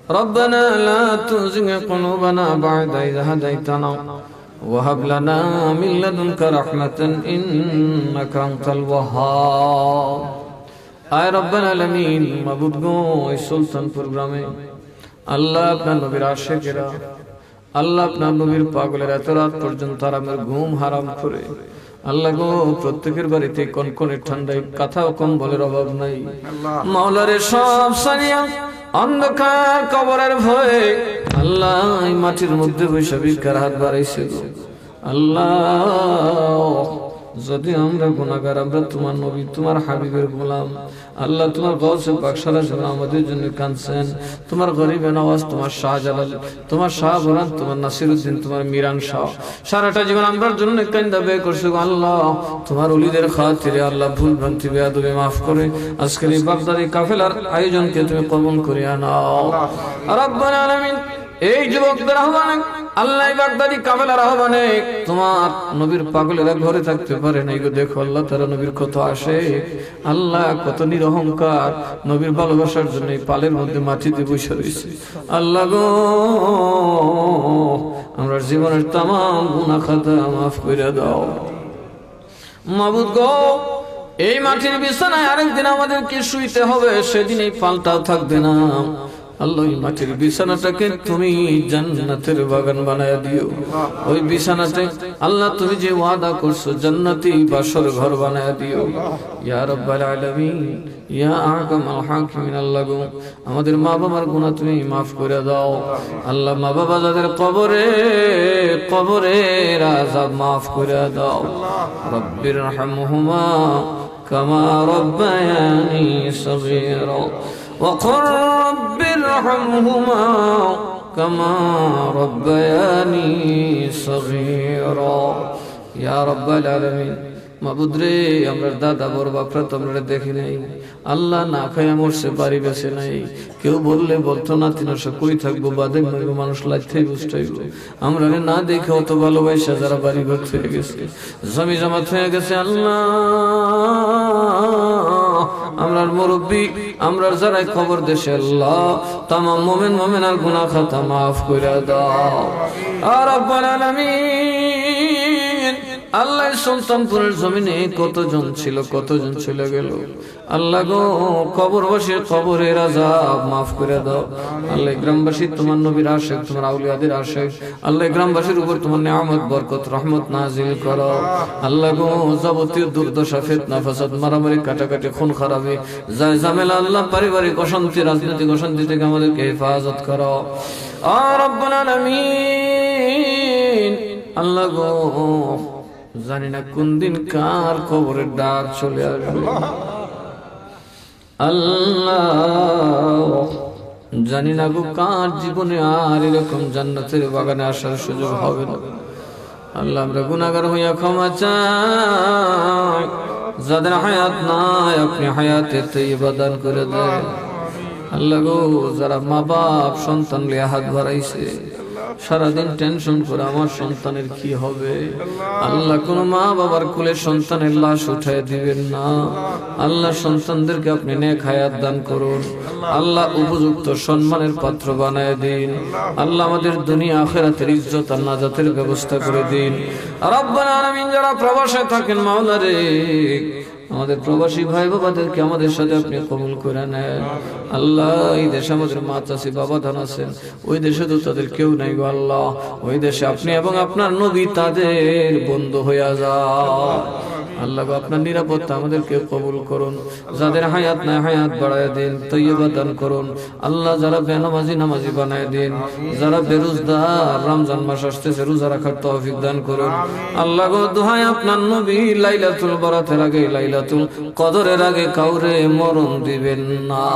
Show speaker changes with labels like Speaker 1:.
Speaker 1: ربنا لا تزغ قلوبنا بعد إذ هديتنا وهب لنا من لدنك رحمة إنك أنت الوهاب আয় রব্বাল আলামিন মাবুদ গো এই সুলতানপুর গ্রামে আল্লাহ আপনার নবীর আশিকেরা আল্লাহ আপনার নবীর পাগলের এত রাত পর্যন্ত আরামের ঘুম হারাম করে আল্লাহ গো প্রত্যেকের বাড়িতে কনকনে ঠান্ডায় কাঁথা ও কম্বলের অভাব নাই মাওলারে সব সারিয়া অন্ধকার কবরের ভয়ে আল্লাহ এই মাটির মধ্যে বসে ভিক্ষার হাত বাড়াইছে গো আল্লাহ যদি আমরা গুনাহগার আমরা তোমার নবী তোমার হাবিবের গোলাম আল্লাহ তোমার গাউসে পাক সারা জীবন আমাদের জন্য কাঁদছেন তোমার গরিবে নওয়াজ তোমার শাহজালাল তোমার শাহবরান তোমার নাসিরউদ্দিন তোমার মিরান শাহ সারাটা জীবন আমরার জন্য কান্দা বে করছো আল্লাহ তোমার ওলিদের খাতিরে আল্লাহ ভুল ভ্রান্তি বেয়াদবি maaf করে আজকের এই বাগদাদি কাফেলার আয়োজনকে তুমি কবুল করে নাও রব্বুল আলামিন এই যুবকদের আহ্বানে আল্লাহ বাগদাদি কাফেলার আহ্বানে তোমার নবীর পাগলেরা ঘরে থাকতে পারে না গো দেখো আল্লাহ তারা নবীর কত আসে আল্লাহ কত নিরহংকার নবীর ভালোবাসার জন্য এই পালের মধ্যে মাটিতে বসে রয়েছে আল্লাহ গো আমরা জীবনের तमाम গুনাহ খাতা maaf করে দাও মাবুদ গো এই মাটির বিছানায় আরেকদিন আমাদেরকে শুইতে হবে সেদিন এই পালটাও থাকবে না আল্লাহ এই মাটির বিছানাটাকে তুমি জান্নাতের বাগান বানায়া দিও ওই বিছানাতে আল্লাহ তুমি যে ওয়াদা করছো জান্নাতি বাসর ঘর বানায়া দিও ইয়া রাব্বাল আলামিন ইয়া আহকামুল হাকিমিন আল্লাহ গো আমাদের মা বাবার গুনাহ তুমি maaf করে দাও আল্লাহ মা বাবা যাদের কবরের আযাব maaf করে দাও রব্বির রহমহুমা কামা রাব্বায়ানি সগীরা وقل رب ارحمهما كما ربياني صغيرا يا رب العالمين মাবুদ রে আমরা দাদা বড় বাপরা তোমরা দেখি নাই আল্লাহ না খায় মরছে বাড়ি বেঁচে নাই কেউ বললে বলতো না তিনশো কই থাকবো বাদে মরবো মানুষ লাইতে বুঝতেইব আমরা না দেখে অত ভালোবাসা যারা বাড়ি ঘর হয়ে গেছে জমি জমা হয়ে গেছে আল্লাহ আমরার মুরব্বি আমরার যারা খবর দেশে আল্লাহ তামাম মুমিন মুমিনার গুনাহ খাতা maaf করে দাও আর রব্বুল আলামিন আল্লাহ সুলতানপুরের জমিনে কতজন ছিল কতজন চলে গেল আল্লাহ গো কবরবাসীর কবরের আযাব maaf করে দাও আল্লাহ গ্রামবাসী তোমার নবীর আশিক তোমার আউলিয়াদের আশিক আল্লাহ গ্রামবাসীর উপর তোমার নিয়ামত বরকত রহমত নাজিল করো আল্লাহ গো যাবতীয় দুর্দশা ফিতনা ফাসাদ মারামারি কাটাকাটি খুন খারাপি যায় ঝামেলা আল্লাহ পারিবারিক অশান্তি রাজনৈতিক অশান্তি থেকে আমাদেরকে হেফাজত করো আর রব্বুল আলামিন আল্লাহ গো জানি না কোন দিন কার কবরের ডাক চলে আসবে আল্লাহ জানি না গো কার জীবনে আর এরকম জান্নাতের বাগানে আসার সুযোগ হবে না আল্লাহ আমরা গুনাহগার হইয়া ক্ষমা চাই যাদের হায়াত নাই আপনি হায়াতে তাইয়্যিবা দান করে দেন আল্লাহ গো যারা মা বাপ সন্তান লিয়ে হাত বাড়াইছে সারাদিন টেনশন করে আমার সন্তানের কি হবে আল্লাহ কোন মা বাবার কোলে সন্তানের লাশ উঠায় দিবেন না আল্লাহ সন্তানদেরকে আপনি নেক হায়াত দান করুন আল্লাহ উপযুক্ত সম্মানের পাত্র বানায় দিন আল্লাহ আমাদের দুনিয়া আখিরাতের ইজ্জত আর নাজাতের ব্যবস্থা করে দিন রব্বুল আলামিন যারা প্রবাসে থাকেন মাওলা রে আমাদের প্রবাসী ভাই বাবাদেরকে আমাদের সাথে আপনি কবুল করে নেন আল্লাহ এই দেশে আমাদের মা চাচি বাবা ধান আছেন ওই দেশে তো তাদের কেউ নাই গো আল্লাহ ওই দেশে আপনি এবং আপনার নবী তাদের বন্ধু হইয়া যাও আল্লাহ গো আপনার নিরাপত্তা আমাদেরকে কবুল করুন যাদের হায়াত নাই হায়াত বাড়ায় দিন তাইয়্যিবা দান করুন আল্লাহ যারা বেনামাজি নামাজি বানায় দিন যারা বেরোজগার রমজান মাস আসতেছে রোজা রাখার তৌফিক দান করুন আল্লাহ গো দোহাই আপনার নবী লাইলাতুল বরাতের আগে লাইলাতুল কদরের আগে কাউরে মরণ দিবেন না